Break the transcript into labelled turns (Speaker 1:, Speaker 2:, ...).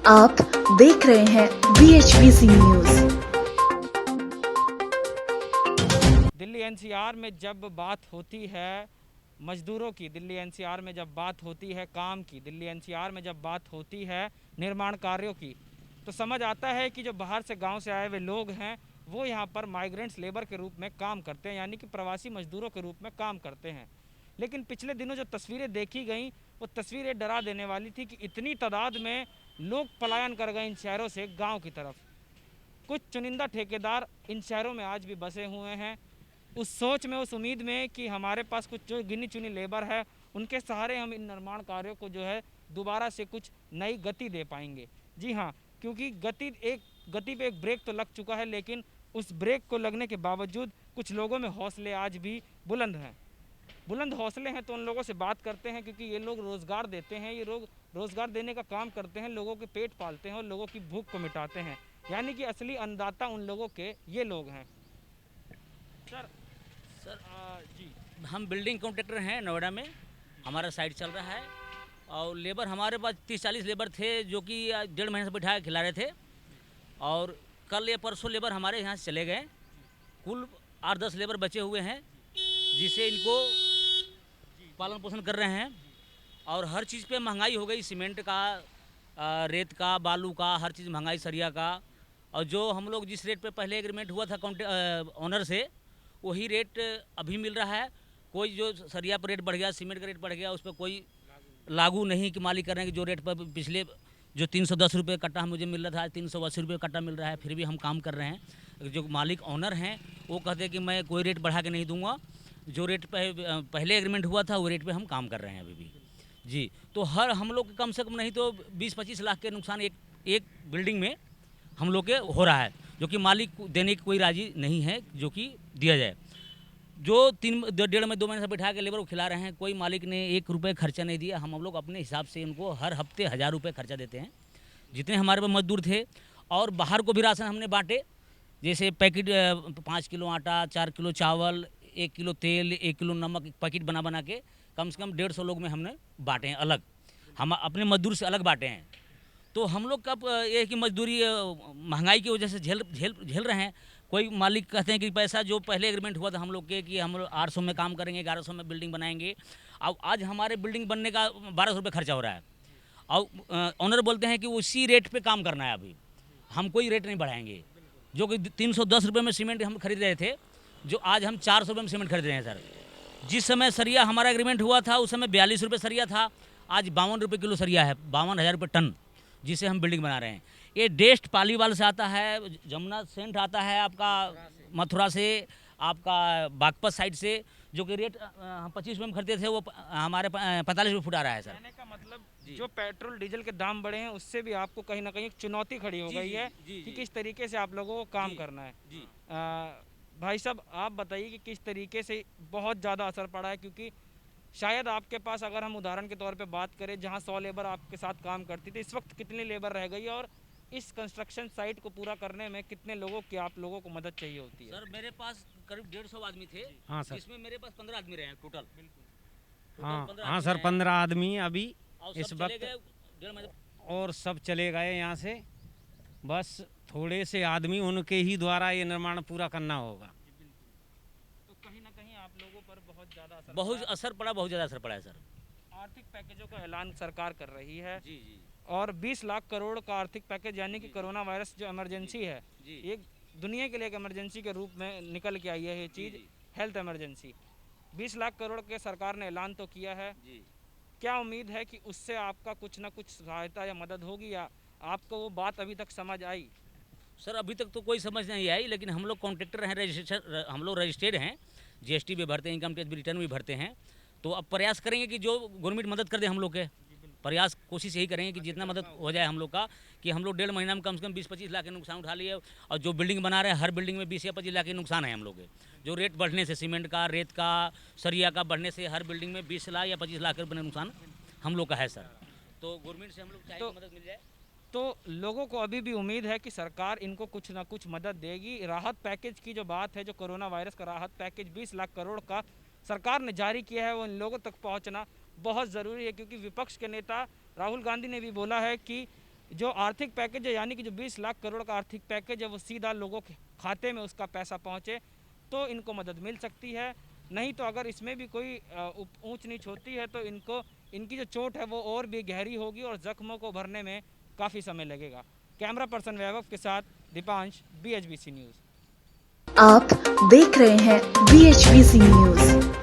Speaker 1: आप देख रहे हैं BHBC न्यूज।
Speaker 2: दिल्ली एनसीआर में जब बात होती है मजदूरों की, दिल्ली एनसीआर में जब बात होती है काम की, दिल्ली एनसीआर में जब बात होती है निर्माण कार्यों की, तो समझ आता है कि जो बाहर से गांव से आए हुए लोग हैं वो यहाँ पर माइग्रेंट्स लेबर के रूप में काम करते हैं, यानी कि प्रवासी मजदूरों के रूप में काम करते हैं। लेकिन पिछले दिनों जो तस्वीरें देखी गई वो तस्वीरें डरा देने वाली थी कि इतनी तादाद में लोग पलायन कर गए इन शहरों से गाँव की तरफ। कुछ चुनिंदा ठेकेदार इन शहरों में आज भी बसे हुए हैं, उस सोच में, उस उम्मीद में कि हमारे पास कुछ जो गिनी चुनी लेबर है उनके सहारे हम इन निर्माण कार्यों को जो है दोबारा से कुछ नई गति दे पाएंगे। जी हाँ, क्योंकि गति पे एक ब्रेक तो लग चुका है, लेकिन उस ब्रेक को लगने के बावजूद कुछ लोगों में हौसले आज भी बुलंद हौसले हैं। तो उन लोगों से बात करते हैं, क्योंकि ये लोग रोज़गार देते हैं, ये लोग रोज़गार देने का काम करते हैं, लोगों के पेट पालते हैं और लोगों की भूख को मिटाते हैं, यानी कि असली अन्नदाता उन लोगों के ये लोग हैं। सर जी,
Speaker 3: हम बिल्डिंग कॉन्ट्रैक्टर हैं नोएडा में, हमारा साइट चल रहा है और लेबर हमारे पास 30-40 लेबर थे जो कि 1.5 महीने से बैठा के खिला रहे थे और कल या परसों लेबर हमारे यहाँ से चले गए। कुल 8-10 लेबर बचे हुए हैं जिसे इनको पालन पोषण कर रहे हैं। और हर चीज़ पे महंगाई हो गई, सीमेंट का, रेत का, बालू का, हर चीज़ महंगाई, सरिया का। और जो हम लोग जिस रेट पे पहले एग्रीमेंट हुआ था ऑनर से, वही रेट अभी मिल रहा है। कोई जो सरिया पर रेट बढ़ गया, सीमेंट का रेट बढ़ गया, उस पर कोई लागू नहीं कि मालिक कर रहे हैं कि जो रेट पर पिछले जो 310 रुपये कट्टा मुझे मिल रहा था, 380 रुपये कट्टा मिल रहा है, फिर भी हम काम कर रहे हैं। जो मालिक ऑनर हैं वो कहते हैं कि मैं कोई रेट बढ़ा के नहीं दूंगा, जो रेट पहले एग्रीमेंट हुआ था वो रेट पे हम काम कर रहे हैं अभी भी जी। तो हर हम लोग कम से कम नहीं तो 20-25 लाख के नुकसान एक बिल्डिंग में हम लोग के हो रहा है, जो कि मालिक देने की कोई राजी नहीं है जो कि दिया जाए। जो 1.5-2 महीने से बैठा के लेबर को खिला रहे हैं, कोई मालिक ने 1 रुपये खर्चा नहीं दिया। हम लोग अपने हिसाब से उनको हर हफ्ते 1000 रुपये खर्चा देते हैं, जितने हमारे पास मजदूर थे। और बाहर को भी राशन हमने बांटे, जैसे पैकेट 5 किलो आटा, 4 किलो चावल, 1 किलो तेल, 1 किलो नमक, पैकेट बना के कम से कम 150 लोग में हमने बांटे हैं अलग, हम अपने मजदूर से अलग बांटे हैं। तो हम लोग कब ये कि मजदूरी महंगाई की वजह से झेल रहे हैं। कोई मालिक कहते हैं कि पैसा जो पहले एग्रीमेंट हुआ था हम लोग के कि हम लोग 800 में काम करेंगे, 1100 में बिल्डिंग बनाएंगे, अब आज हमारे बिल्डिंग बनने का 1200 रुपये खर्चा हो रहा है। और ऑनर बोलते हैं कि उसी रेट पे काम करना है, अभी हम कोई रेट नहीं बढ़ाएंगे। जो कि 310 रुपये में सीमेंट हम खरीद रहे थे, जो आज हम 400 रुपये में सीमेंट खरीद रहे हैं सर। जिस समय सरिया हमारा एग्रीमेंट हुआ था उस समय 42 रुपये सरिया था, आज 52 रुपये किलो सरिया है, 52,000 रुपये टन, जिसे हम बिल्डिंग बना रहे हैं। ये डेस्ट पालीवाल से आता है, जमुना सेंट आता है आपका मथुरा से, आपका बागपत साइड से, जो कि रेट 25 रुपये में खरीदते थे वो हमारे 45 रुपये फुट आ रहा है सर।
Speaker 2: कहने का मतलब जो पेट्रोल डीजल के दाम बढ़े हैं उससे भी आपको कहीं ना कहीं एक चुनौती खड़ी हो गई है कि किस तरीके से आप लोगों को काम करना है। भाई साहब, आप बताइए कि किस तरीके से बहुत ज़्यादा असर पड़ा है, क्योंकि शायद आपके पास, अगर हम उदाहरण के तौर पे बात करें, जहां 100 लेबर आपके साथ काम करती थी, इस वक्त कितनी लेबर रह गई है और इस कंस्ट्रक्शन साइट को पूरा करने में कितने लोगों की आप लोगों को मदद चाहिए होती है?
Speaker 3: सर मेरे पास करीब 150 आदमी थे।
Speaker 4: हाँ सर,
Speaker 3: जिसमें मेरे पास 15 आदमी रहे हैं टोटल।
Speaker 4: हाँ सर, 15 आदमी अभी इस वक्त, और सब चले गए यहाँ से। बस थोड़े से आदमी, उनके ही द्वारा ये निर्माण पूरा करना होगा।
Speaker 2: तो कहीं ना कहीं आप लोगों पर बहुत ज़्यादा
Speaker 3: बहुत ज़्यादा असर पड़ा है सर।
Speaker 2: आर्थिक पैकेजों का ऐलान सरकार कर रही है
Speaker 3: जी जी।
Speaker 2: और 20 लाख करोड़ का आर्थिक पैकेज, यानी कि कोरोना वायरस जो इमरजेंसी है, एक दुनिया के लिए एक इमरजेंसी के रूप में निकल के आई है ये चीज़, हेल्थ इमरजेंसी। 20 लाख करोड़ के सरकार ने ऐलान तो किया है, क्या उम्मीद है कि उससे आपका कुछ ना कुछ सहायता या मदद होगी, या आपको वो बात अभी तक समझ आई?
Speaker 3: सर अभी तक तो कोई समझ नहीं आई, लेकिन हम लोग कॉन्ट्रैक्टर हैं, हम लोग रजिस्टर्ड हैं, जीएसटी भी भरते हैं, इनकम टैक्स भी रिटर्न भी भरते हैं। तो अब प्रयास करेंगे कि जो गवर्नमेंट मदद कर दे हम लोग के, प्रयास कोशिश यही करेंगे कि जितना मदद हो जाए हम लोग का, कि हम लोग 1.5 महीना में कम से कम 20-25 लाख के नुकसान उठा लिए। और जो बिल्डिंग बना रहे हैं, हर बिल्डिंग में 20 या 25 लाख के नुकसान है हम लोग के। जो रेट बढ़ने से, सीमेंट का, रेत का, सरिया का बढ़ने से हर बिल्डिंग में 20 लाख या 25 लाख रुपये नुकसान हम लोग का है सर। तो गवर्नमेंट से हम लोग चाहिए मदद मिल जाए।
Speaker 2: तो लोगों को अभी भी उम्मीद है कि सरकार इनको कुछ ना कुछ मदद देगी। राहत पैकेज की जो बात है, जो कोरोना वायरस का राहत पैकेज 20 लाख करोड़ का सरकार ने जारी किया है, वो इन लोगों तक पहुंचना बहुत ज़रूरी है, क्योंकि विपक्ष के नेता राहुल गांधी ने भी बोला है कि जो आर्थिक पैकेज है, यानी कि जो 20 लाख करोड़ का आर्थिक पैकेज है, वो सीधा लोगों के खाते में उसका पैसा पहुँचे तो इनको मदद मिल सकती है। नहीं तो अगर इसमें भी कोई ऊंच नीच होती है तो इनकी जो चोट है वो और भी गहरी होगी और जख्मों को भरने में काफ़ी समय लगेगा। कैमरा पर्सन वैभव के साथ दीपांश, BHBC न्यूज़।
Speaker 1: आप देख रहे हैं BHBC न्यूज।